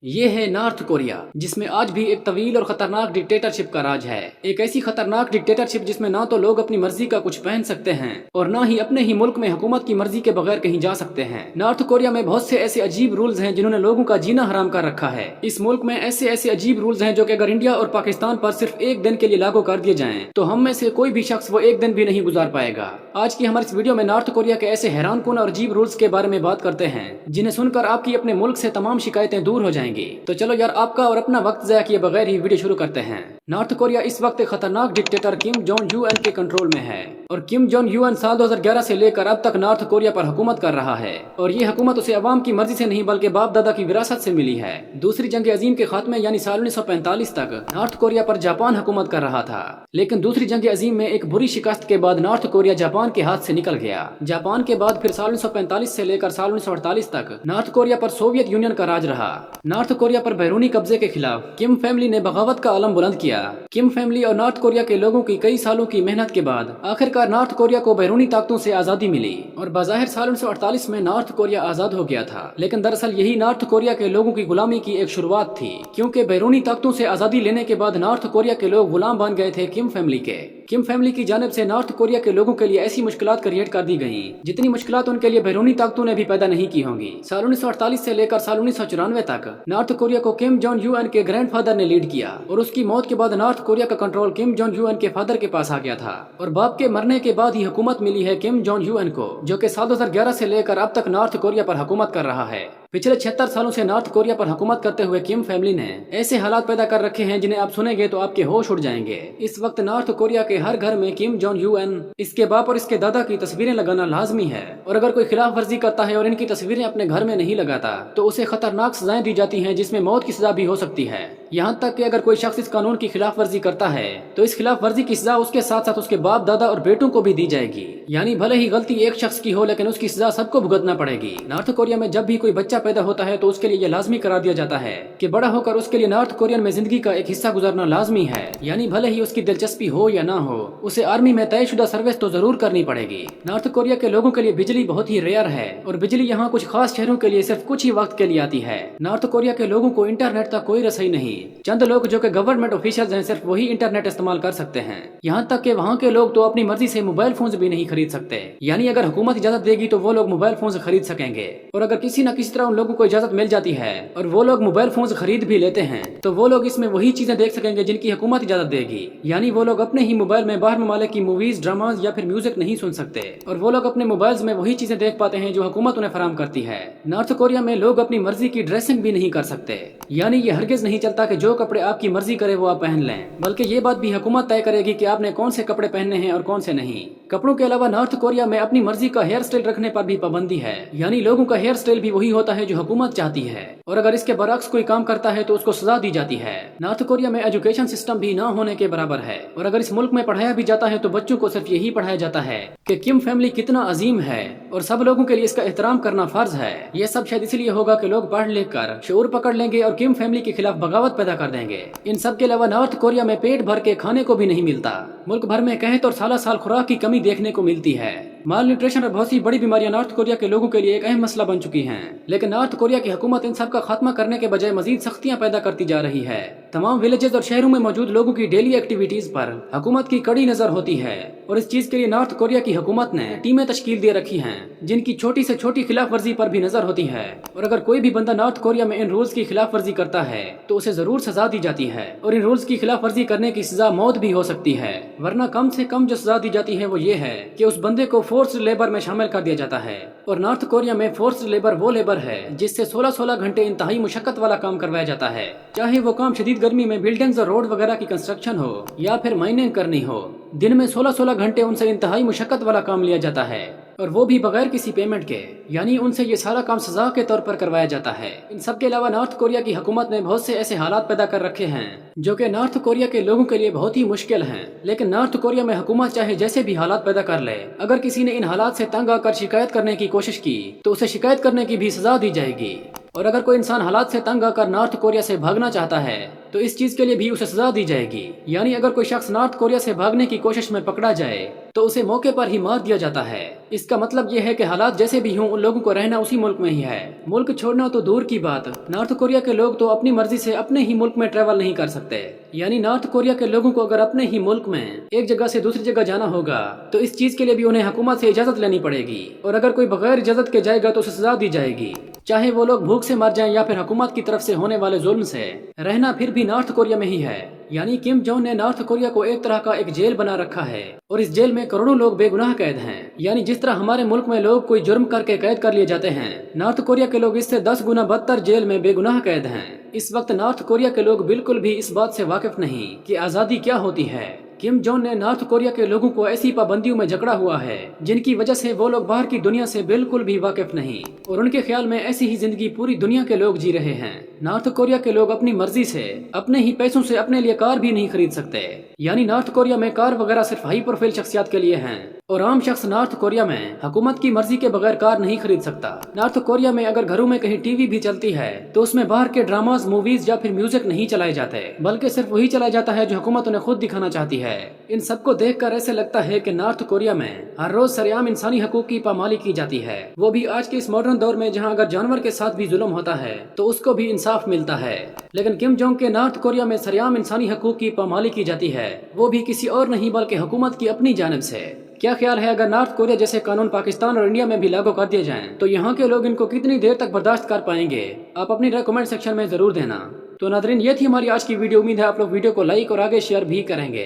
ये है north Korea, जिसमें आज भी एक तवील और खतरनाक डिक्टेटरशिप का राज है। एक ऐसी खतरनाक डिक्टेटरशिप जिसमें ना तो लोग अपनी मर्जी का कुछ पहन सकते हैं और ना ही अपने ही मुल्क में हुकूमत की मर्जी के बगैर कहीं जा सकते हैं। नॉर्थ कोरिया में बहुत से ऐसे अजीब रूल्स हैं जिन्होंने लोगों का जीना हराम कर रखा है। इस मुल्क में ऐसे ऐसे अजीब रूल्स हैं जो कि अगर इंडिया और पाकिस्तान पर सिर्फ एक दिन के लिए लागू कर दिए जाएं तो हम में से कोई भी शख्स वो एक दिन भी नहीं गुजार पाएगा। आज की हमारी इस वीडियो में नॉर्थ कोरिया के ऐसे हैरानकुन और अजीब रूल्स के बारे में बात करते हैं जिन्हें सुनकर आपकी अपने मुल्क से तमाम शिकायतें दूर हो जाएंगी। तो चलो यार, आपका और अपना वक्त ज़ाया किए बगैर ही वीडियो शुरू करते हैं। नॉर्थ कोरिया इस वक्त एक खतरनाक डिक्टेटर किम जोंग यून के कंट्रोल में है और किम जोंग यून साल 2011 से लेकर अब तक नॉर्थ कोरिया पर हुकूमत कर रहा है और ये हुकूमत उसे अवाम की मर्जी से नहीं बल्कि बाप दादा की विरासत से मिली है। दूसरी जंग अजीम के खात्मे यानी साल 1945 तक नॉर्थ कोरिया पर जापान हुकूमत कर रहा था, लेकिन दूसरी जंग अजीम में एक बुरी शिकस्त के बाद नॉर्थ कोरिया जापान के हाथ से निकल गया। जापान के बाद फिर साल 1945 से लेकर साल 1948 तक नॉर्थ कोरिया पर सोवियत यूनियन का राज रहा। नॉर्थ कोरिया पर बैरूनी कब्जे के खिलाफ किम फैमिली ने बगावत का आलम बुलंद किया। किम फैमिली और नॉर्थ कोरिया के लोगों की कई सालों की मेहनत के बाद आखिरकार नॉर्थ कोरिया को बैरूनी ताकतों से आजादी मिली और बाज़ाहिर साल 1948 में नॉर्थ कोरिया आजाद हो गया था, लेकिन दरअसल यही नॉर्थ कोरिया के लोगों की गुलामी की एक शुरुआत थी, क्योंकि बैरूनी ताकतों से आजादी लेने के बाद नॉर्थ कोरिया के लोग गुलाम बन गए थे किम फैमिली के। किम फैमिली की जानिब से नॉर्थ कोरिया के लोगों के लिए ऐसी मुश्किलात क्रिएट कर दी गई जितनी मुश्किलात उनके लिए बैरूनी ताकतों ने भी पैदा नहीं की होंगी। साल 1948 से लेकर साल 1994 तक नॉर्थ कोरिया को किम जोंग यून के ग्रैंडफादर ने लीड किया और उसकी मौत के बाद नॉर्थ कोरिया का कंट्रोल किम जोंग यून के फादर के पास आ गया था और बाप के मरने के बाद ही हुकूमत मिली है किम जोंग यून को, जो कि साल 2011 से लेकर अब तक नॉर्थ कोरिया पर हुकूमत कर रहा है। पिछले 76 सालों से नॉर्थ कोरिया पर हुकूमत करते हुए किम फैमिली ने ऐसे हालात पैदा कर रखे हैं जिन्हें आप सुनेंगे तो आपके होश उड़ जाएंगे। इस वक्त नॉर्थ कोरिया के हर घर में किम जोंग यून, इसके बाप और इसके दादा की तस्वीरें लगाना लाजमी है और अगर कोई खिलाफ वर्जी करता है और इनकी तस्वीरें अपने घर में नहीं लगाता तो उसे खतरनाक सजाएं दी जाती हैं जिसमें मौत की सजा भी हो सकती है। यहाँ तक कि अगर कोई शख्स इस कानून की खिलाफ वर्जी करता है तो इस खिलाफ वर्जी की सजा उसके साथ साथ उसके बाप दादा और बेटों को भी दी जाएगी। यानी भले ही गलती एक शख्स की हो लेकिन उसकी सजा सबको भुगतना पड़ेगी। नॉर्थ कोरिया में जब भी कोई बच्चा पैदा होता है तो उसके लिए यह लाजमी करार दिया जाता है कि बड़ा होकर उसके लिए नॉर्थ कोरियन में जिंदगी का एक हिस्सा गुजारना लाजमी है। यानी भले ही उसकी दिलचस्पी हो या ना हो, उसे आर्मी में तयशुदा सर्विस तो जरूर करनी पड़ेगी। नॉर्थ कोरिया के लोगों के लिए बिजली बहुत ही रेयर है और बिजली यहाँ कुछ खास शहरों के लिए सिर्फ कुछ ही वक्त के लिए आती है। नॉर्थ कोरिया के लोगों को इंटरनेट तक कोई रसाई नहीं, चंद लोग जो कि गवर्नमेंट ऑफिशियल्स हैं सिर्फ वही इंटरनेट इस्तेमाल कर सकते हैं। यहाँ तक कि वहाँ के लोग तो अपनी मर्जी से मोबाइल फोन भी नहीं खरीद सकते, यानी अगर हुकूमत इजाजत देगी तो वो लोग मोबाइल फोन खरीद सकेंगे और अगर किसी न किसी तरह उन लोगों को इजाजत मिल जाती है और वो लोग मोबाइल फोन खरीद भी लेते हैं तो वो लोग इसमें वही चीजें देख सकेंगे जिनकी हुकूमत इजाजत देगी। यानी वो लोग अपने ही मोबाइल में बाहर ममालिक की मूवीज, ड्रामाज या फिर म्यूजिक नहीं सुन सकते और वो लोग अपने मोबाइल्स में वही चीजें देख पाते हैं जो हुकूमत उन्हें फराहम करती है। नॉर्थ कोरिया में लोग अपनी मर्जी की ड्रेसिंग भी नहीं कर सकते, यानी ये हरगिज नहीं चलता कि जो कपड़े आपकी मर्जी करे वो आप पहन लें, बल्कि ये बात भी हुकूमत तय करेगी कि आपने कौन से कपड़े पहनने हैं और कौन से नहीं। कपड़ों के अलावा नॉर्थ कोरिया में अपनी मर्जी का हेयर स्टाइल रखने पर भी पाबंदी है, यानी लोगों का हेयर स्टाइल भी वही होता है जो हुकूमत चाहती है और अगर इसके बरअक्स कोई काम करता है तो उसको सजा दी जाती है। नॉर्थ कोरिया में एजुकेशन सिस्टम भी ना होने के बराबर है और अगर इस मुल्क में पढ़ाया भी जाता है तो बच्चों को सिर्फ यही पढ़ाया जाता है कि किम फैमिली कितना अजीम है और सब लोगों के लिए इसका एहतराम करना फर्ज है। ये सब शायद इसलिए होगा कि लोग पढ़ लिख कर शऊर पकड़ लेंगे और किम फैमिली के खिलाफ बगावत पैदा कर देंगे। इन सब के अलावा नॉर्थ कोरिया में पेट भर के खाने को भी नहीं मिलता। मुल्क भर में कहें तो साला साल खुराक की कमी देखने को मिलती है। माल न्यूट्रिशन और बहुत सी बड़ी बीमारियां नॉर्थ कोरिया के लोगों के लिए एक अहम मसला बन चुकी हैं, लेकिन नॉर्थ कोरिया की हुकूमत इन सब का खात्मा करने के बजाय मजीद सख्तियां पैदा करती जा रही है। तमाम विलेजेस और शहरों में मौजूद लोगों की डेली एक्टिविटीज पर हुकूमत की कड़ी नजर होती है और इस चीज के लिए नॉर्थ कोरिया की हुकूमत ने टीमें तश्कील दे रखी हैं जिनकी छोटी से छोटी खिलाफ वर्जी पर भी नजर होती है और अगर कोई भी बंदा नॉर्थ कोरिया में इन रूल्स की खिलाफ वर्जी करता है तो उसे जरूर सजा दी जाती है और इन रूल्स की खिलाफ वर्जी करने की सजा मौत भी हो सकती है, वरना कम से कम जो सजा दी जाती है वो ये है कि उस बंदे को फोर्स्ड लेबर में शामिल कर दिया जाता है। और नॉर्थ कोरिया में फोर्स्ड लेबर वो लेबर है जिससे 16-16 घंटे इंतहाई मुशक्कत वाला काम करवाया जाता है, चाहे वो काम शदीद गर्मी में बिल्डिंग्स और रोड वगैरह की कंस्ट्रक्शन हो या फिर माइनिंग करनी हो। दिन में 16-16 घंटे उनसे इंतहाई मुशक्कत वाला काम लिया जाता है और वो भी बगैर किसी पेमेंट के, यानी उनसे ये सारा काम सजा के तौर पर करवाया जाता है। इन सब के अलावा नॉर्थ कोरिया की हुकूमत ने बहुत से ऐसे हालात पैदा कर रखे हैं जो कि नॉर्थ कोरिया के लोगों के लिए बहुत ही मुश्किल हैं, लेकिन नॉर्थ कोरिया में हुकूमत चाहे जैसे भी हालात पैदा कर ले, अगर किसी ने इन हालात से तंग आकर शिकायत करने की कोशिश की तो उसे शिकायत करने की भी सजा दी जाएगी और अगर कोई इंसान हालात से तंग आकर नॉर्थ कोरिया से भागना चाहता है तो इस चीज के लिए भी उसे सजा दी जाएगी। यानी अगर कोई शख्स नॉर्थ कोरिया से भागने की कोशिश में पकड़ा जाए तो उसे मौके पर ही मार दिया जाता है। इसका मतलब ये है कि हालात जैसे भी हों उन लोगों को रहना उसी मुल्क में ही है। मुल्क छोड़ना तो दूर की बात, नॉर्थ कोरिया के लोग तो अपनी मर्जी से अपने ही मुल्क में ट्रेवल नहीं कर सकते। यानी नॉर्थ कोरिया के लोगों को अगर अपने ही मुल्क में एक जगह से दूसरी जगह जाना होगा तो इस चीज के लिए भी उन्हें हुकूमत से इजाजत लेनी पड़ेगी, और अगर कोई बगैर इजाजत के जाएगा तो उसे सजा दी जाएगी, चाहे वो लोग भूख से मर जाएं या फिर हुकूमत की तरफ से होने वाले जुल्म से। रहना फिर भी नॉर्थ कोरिया में ही है। यानी किम जोंग ने नॉर्थ कोरिया को एक तरह का एक जेल बना रखा है, और इस जेल में करोड़ों लोग बेगुनाह कैद हैं। यानी जिस तरह हमारे मुल्क में लोग कोई जुर्म करके कैद कर लिए जाते हैं, नॉर्थ कोरिया के लोग इससे 10 गुना बदतर जेल में बेगुनाह कैद हैं। इस वक्त नॉर्थ कोरिया के लोग बिल्कुल भी इस बात से वाकिफ नहीं कि आजादी क्या होती है। किम जोंग ने नॉर्थ कोरिया के लोगों को ऐसी पाबंदियों में जकड़ा हुआ है जिनकी वजह से वो लोग बाहर की दुनिया से बिल्कुल भी वाकिफ नहीं, और उनके ख्याल में ऐसी ही जिंदगी पूरी दुनिया के लोग जी रहे हैं। नॉर्थ कोरिया के लोग अपनी मर्जी से अपने ही पैसों से अपने लिए कार भी नहीं खरीद सकते। यानी नॉर्थ कोरिया में कार वगैरह सिर्फ हाई प्रोफाइल शख्सियत के लिए हैं, और आम शख्स नॉर्थ कोरिया में हुकूमत की मर्जी के बगैर कार नहीं खरीद सकता। नॉर्थ कोरिया में अगर घरों में कहीं टीवी भी चलती है तो उसमें बाहर के ड्रामाज, मूवीज या फिर म्यूजिक नहीं चलाए जाते, बल्कि सिर्फ वही चलाया जाता है जो हुकूमत उन्हें खुद दिखाना चाहती है। इन सबको देखकर ऐसे लगता है कि नॉर्थ कोरिया में हर रोज सरेआम इंसानी हकूक की पामाली की जाती है, वो भी आज के इस मॉडर्न दौर में जहाँ अगर जानवर के साथ भी जुल्म होता है तो उसको भी इंसाफ मिलता है। लेकिन किम जोंग के नॉर्थ कोरिया में सरेआम इंसानी हकूक की पामाली की जाती है, वो भी किसी और नहीं बल्कि हुकूमत की अपनी जानिब से। क्या ख्याल है अगर नॉर्थ कोरिया जैसे कानून पाकिस्तान और इंडिया में भी लागू कर दिए जाएं तो यहाँ के लोग इनको कितनी देर तक बर्दाश्त कर पाएंगे? आप अपनी राय कमेंट सेक्शन में जरूर देना। तो नादरीन, ये थी हमारी आज की वीडियो। उम्मीद है आप लोग वीडियो को लाइक और आगे शेयर भी करेंगे।